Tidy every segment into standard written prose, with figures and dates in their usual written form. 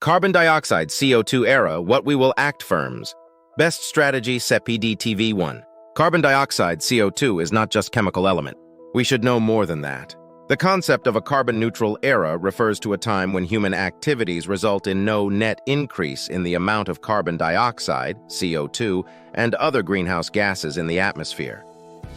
Carbon dioxide CO2Era, what we will act firms. Best strategy CPDTV1. Carbon dioxide CO2 is not just chemical element. We should know more than that. The concept of a carbon-neutral era refers to a time when human activities result in no net increase in the amount of carbon dioxide, CO2, and other greenhouse gases in the atmosphere.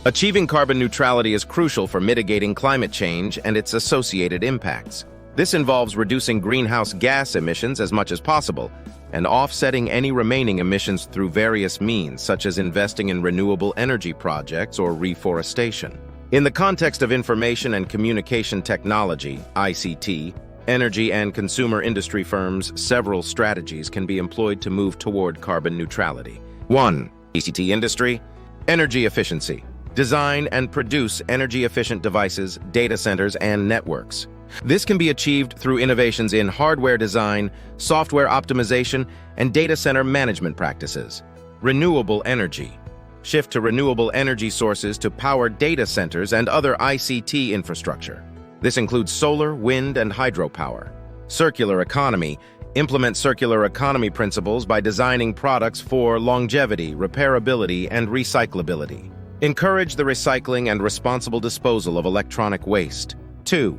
Achieving carbon neutrality is crucial for mitigating climate change and its associated impacts. This involves reducing greenhouse gas emissions as much as possible and offsetting any remaining emissions through various means, such as investing in renewable energy projects or reforestation. In the context of information and communication technology, ICT, energy and consumer industry firms, several strategies can be employed to move toward carbon neutrality. 1. ICT industry. Energy efficiency. Design and produce energy-efficient devices, data centers, and networks. This can be achieved through innovations in hardware design, software optimization, and data center management practices. Renewable energy. Shift to renewable energy sources to power data centers and other ICT infrastructure. This includes solar, wind, and hydropower. Circular economy. Implement circular economy principles by designing products for longevity, repairability, and recyclability. Encourage the recycling and responsible disposal of electronic waste. 2.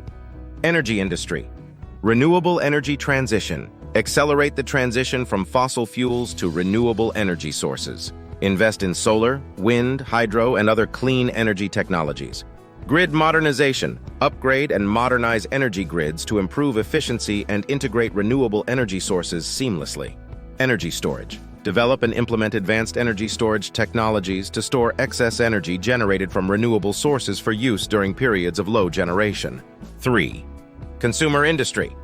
Energy industry. Renewable energy transition. Accelerate the transition from fossil fuels to renewable energy sources. Invest in solar, wind, hydro, and other clean energy technologies. Grid modernization. Upgrade and modernize energy grids to improve efficiency and integrate renewable energy sources seamlessly. Energy storage. Develop and implement advanced energy storage technologies to store excess energy generated from renewable sources for use during periods of low generation. 3. Consumer industry.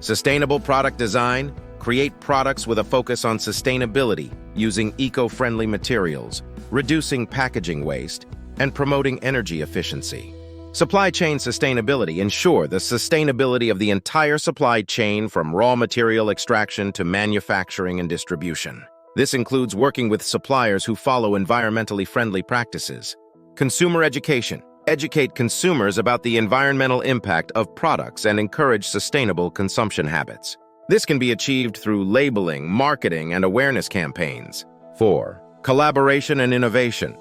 Sustainable product design. Create products with a focus on sustainability, using eco-friendly materials, reducing packaging waste, and promoting energy efficiency. Supply chain sustainability. Ensure the sustainability of the entire supply chain from raw material extraction to manufacturing and distribution. This includes working with suppliers who follow environmentally friendly practices. Consumer education. Educate consumers about the environmental impact of products and encourage sustainable consumption habits. This can be achieved through labeling, marketing, and awareness campaigns. 4. Collaboration and innovation.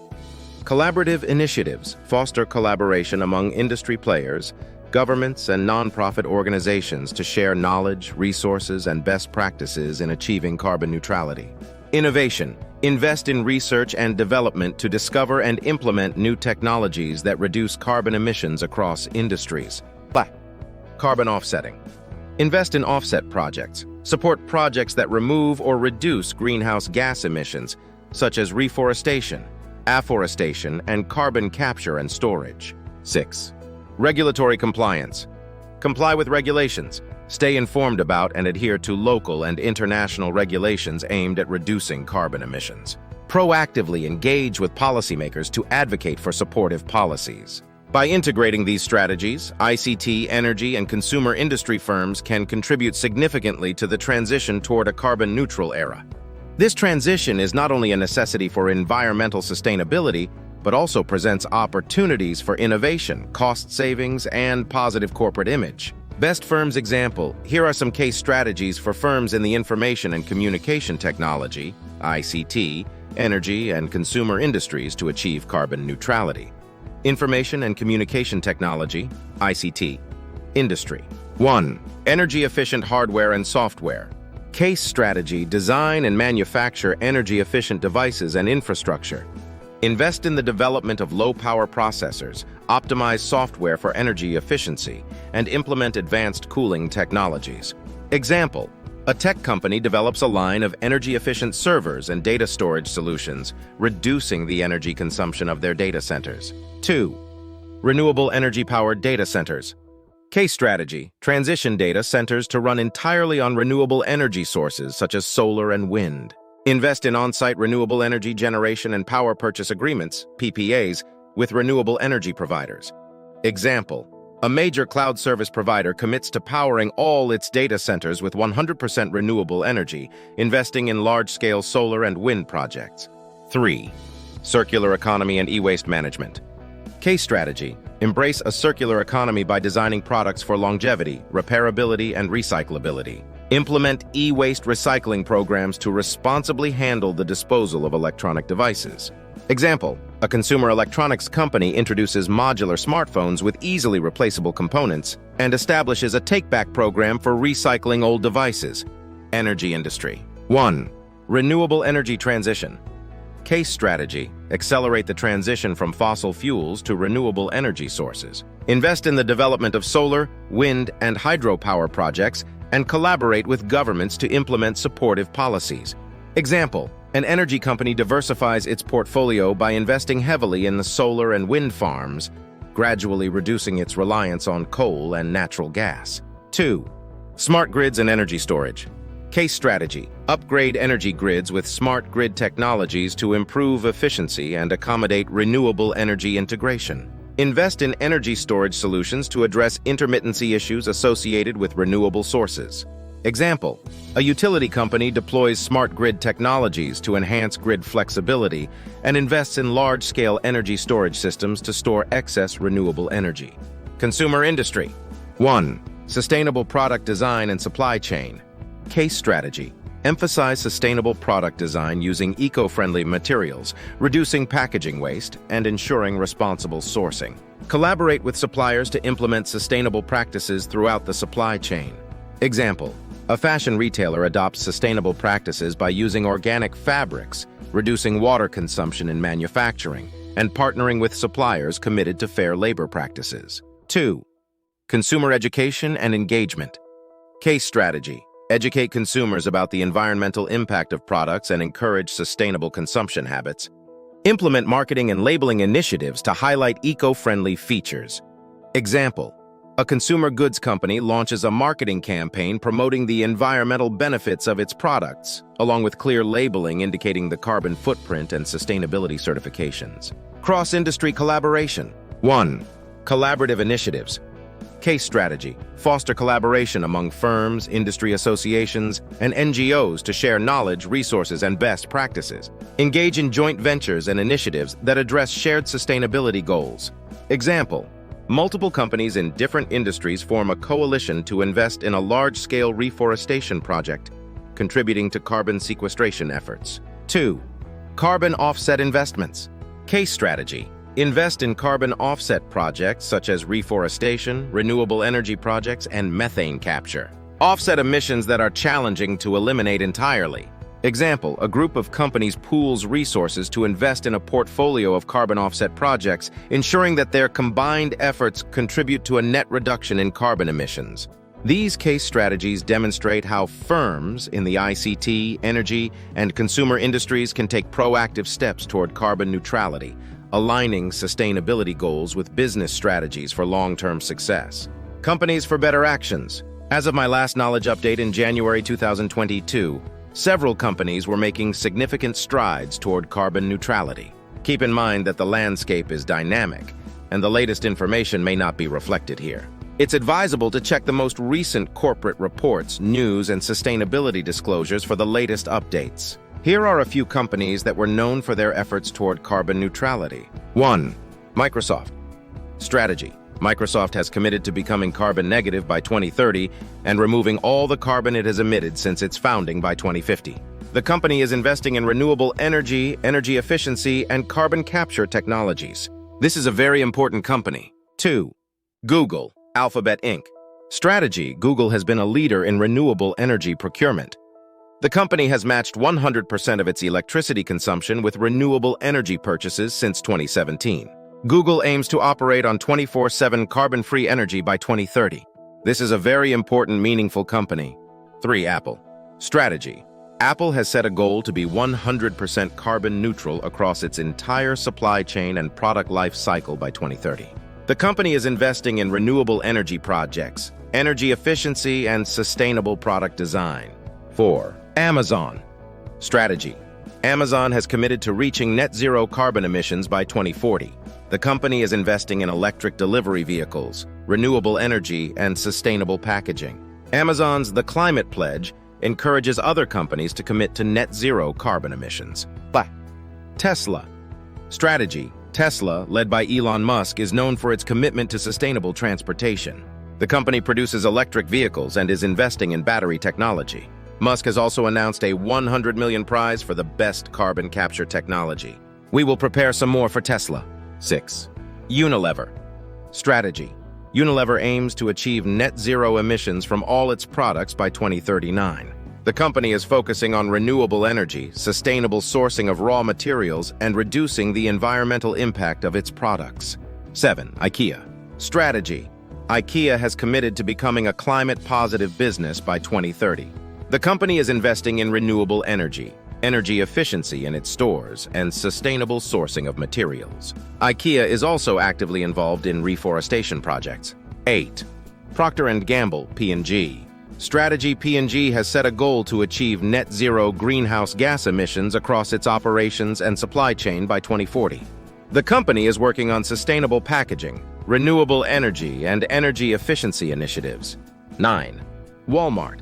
Collaborative initiatives foster collaboration among industry players, governments, and nonprofit organizations to share knowledge, resources, and best practices in achieving carbon neutrality. Innovation. Invest in research and development to discover and implement new technologies that reduce carbon emissions across industries. Carbon offsetting. Invest in offset projects. Support projects that remove or reduce greenhouse gas emissions, such as reforestation, afforestation, and carbon capture and storage. 6. Regulatory compliance. Comply with regulations. Stay informed about and adhere to local and international regulations aimed at reducing carbon emissions. Proactively engage with policymakers to advocate for supportive policies. By integrating these strategies, ICT, energy, and consumer industry firms can contribute significantly to the transition toward a carbon-neutral era. This transition is not only a necessity for environmental sustainability, but also presents opportunities for innovation, cost savings, and positive corporate image. Best firms example. Here are some case strategies for firms in the information and communication technology, ICT, energy, and consumer industries to achieve carbon neutrality. Information and communication technology, ICT. Industry. 1. Energy-efficient hardware and software. Case strategy. Design and manufacture energy-efficient devices and infrastructure. Invest in the development of low-power processors, optimize software for energy efficiency, and implement advanced cooling technologies. Example. A tech company develops a line of energy-efficient servers and data storage solutions, reducing the energy consumption of their data centers. 2. Renewable energy-powered data centers. Case strategy. Transition data centers to run entirely on renewable energy sources such as solar and wind. Invest in on-site renewable energy generation and power purchase agreements, PPAs, with renewable energy providers. Example. A major cloud service provider commits to powering all its data centers with 100% renewable energy, investing in large-scale solar and wind projects. 3. Circular economy and e-waste management. Case strategy. Embrace a circular economy by designing products for longevity, repairability, and recyclability. Implement e-waste recycling programs to responsibly handle the disposal of electronic devices. Example, a consumer electronics company introduces modular smartphones with easily replaceable components and establishes a take-back program for recycling old devices. Energy industry. 1. Renewable energy transition. Case strategy: accelerate the transition from fossil fuels to renewable energy sources. Invest in the development of solar, wind, and hydropower projects and collaborate with governments to implement supportive policies. Example, an energy company diversifies its portfolio by investing heavily in the solar and wind farms, gradually reducing its reliance on coal and natural gas. 2. Smart grids and energy storage. Case strategy: upgrade energy grids with smart grid technologies to improve efficiency and accommodate renewable energy integration. Invest in energy storage solutions to address intermittency issues associated with renewable sources. Example, a utility company deploys smart grid technologies to enhance grid flexibility and invests in large-scale energy storage systems to store excess renewable energy. Consumer industry. 1. Sustainable product design and supply chain. Case strategy: emphasize sustainable product design using eco-friendly materials, reducing packaging waste, and ensuring responsible sourcing. Collaborate with suppliers to implement sustainable practices throughout the supply chain. Example, a fashion retailer adopts sustainable practices by using organic fabrics, reducing water consumption in manufacturing, and partnering with suppliers committed to fair labor practices. 2. Consumer education and engagement. Case strategy: educate consumers about the environmental impact of products and encourage sustainable consumption habits. Implement marketing and labeling initiatives to highlight eco-friendly features. Example, a consumer goods company launches a marketing campaign promoting the environmental benefits of its products, along with clear labeling indicating the carbon footprint and sustainability certifications. Cross-industry collaboration. 1. Collaborative initiatives. Case strategy: foster collaboration among firms, industry associations, and NGOs to share knowledge, resources, and best practices. Engage in joint ventures and initiatives that address shared sustainability goals. Example, multiple companies in different industries form a coalition to invest in a large-scale reforestation project, contributing to carbon sequestration efforts. 2. Carbon offset investments. Case strategy: invest in carbon offset projects such as reforestation, renewable energy projects, and methane capture. Offset emissions that are challenging to eliminate entirely. Example, a group of companies pools resources to invest in a portfolio of carbon offset projects, ensuring that their combined efforts contribute to a net reduction in carbon emissions. These case strategies demonstrate how firms in the ICT, energy, and consumer industries can take proactive steps toward carbon neutrality, aligning sustainability goals with business strategies for long-term success. Companies for better actions. As of my last knowledge update in January 2022, several companies were making significant strides toward carbon neutrality. Keep in mind that the landscape is dynamic, and the latest information may not be reflected here. It's advisable to check the most recent corporate reports, news, and sustainability disclosures for the latest updates. Here are a few companies that were known for their efforts toward carbon neutrality. 1. Microsoft. Strategy: Microsoft has committed to becoming carbon negative by 2030 and removing all the carbon it has emitted since its founding by 2050. The company is investing in renewable energy, energy efficiency, and carbon capture technologies. This is a very important company. 2. Google, Alphabet Inc. Strategy: Google has been a leader in renewable energy procurement. The company has matched 100% of its electricity consumption with renewable energy purchases since 2017. Google aims to operate on 24/7 carbon-free energy by 2030. This is a very important, meaningful company. 3. Apple. Strategy: Apple has set a goal to be 100% carbon neutral across its entire supply chain and product life cycle by 2030. The company is investing in renewable energy projects, energy efficiency, and sustainable product design. 4. Amazon. Strategy: Amazon has committed to reaching net zero carbon emissions by 2040. The company is investing in electric delivery vehicles, renewable energy, and sustainable packaging. Amazon's The Climate Pledge encourages other companies to commit to net zero carbon emissions. Tesla. Strategy: Tesla, led by Elon Musk, is known for its commitment to sustainable transportation. The company produces electric vehicles and is investing in battery technology. Musk has also announced a $100 million prize for the best carbon capture technology. We will prepare some more for Tesla. 6. Unilever. Strategy. Unilever aims to achieve net zero emissions from all its products by 2039. The company is focusing on renewable energy, sustainable sourcing of raw materials, and reducing the environmental impact of its products. 7. IKEA. Strategy. IKEA has committed to becoming a climate-positive business by 2030. The company is investing in renewable energy, energy efficiency in its stores, and sustainable sourcing of materials. IKEA is also actively involved in reforestation projects. 8. Procter & Gamble, P&G. Strategy. P&G has set a goal to achieve net zero greenhouse gas emissions across its operations and supply chain by 2040. The company is working on sustainable packaging, renewable energy, and energy efficiency initiatives. 9. Walmart.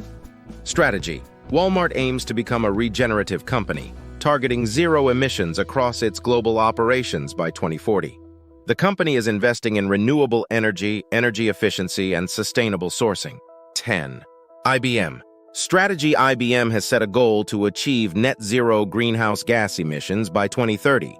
Strategy. Walmart aims to become a regenerative company, targeting zero emissions across its global operations by 2040. The company is investing in renewable energy, energy efficiency, and sustainable sourcing. 10. IBM. Strategy. IBM has set a goal to achieve net zero greenhouse gas emissions by 2030.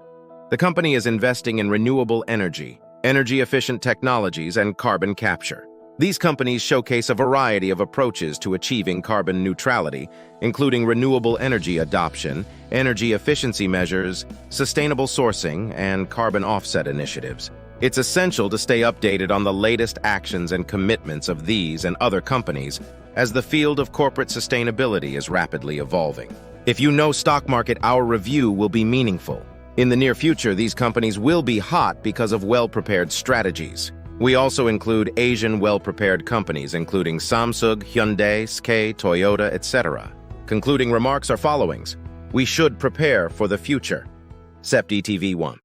The company is investing in renewable energy, energy-efficient technologies, and carbon capture. These companies showcase a variety of approaches to achieving carbon neutrality, including renewable energy adoption, energy efficiency measures, sustainable sourcing, and carbon offset initiatives. It's essential to stay updated on the latest actions and commitments of these and other companies as the field of corporate sustainability is rapidly evolving. If you know stock market, our review will be meaningful. In the near future, these companies will be hot because of well-prepared strategies. We also include Asian well-prepared companies, including Samsung, Hyundai, SK, Toyota, etc. Concluding remarks are followings. We should prepare for the future. CEPD TV 1.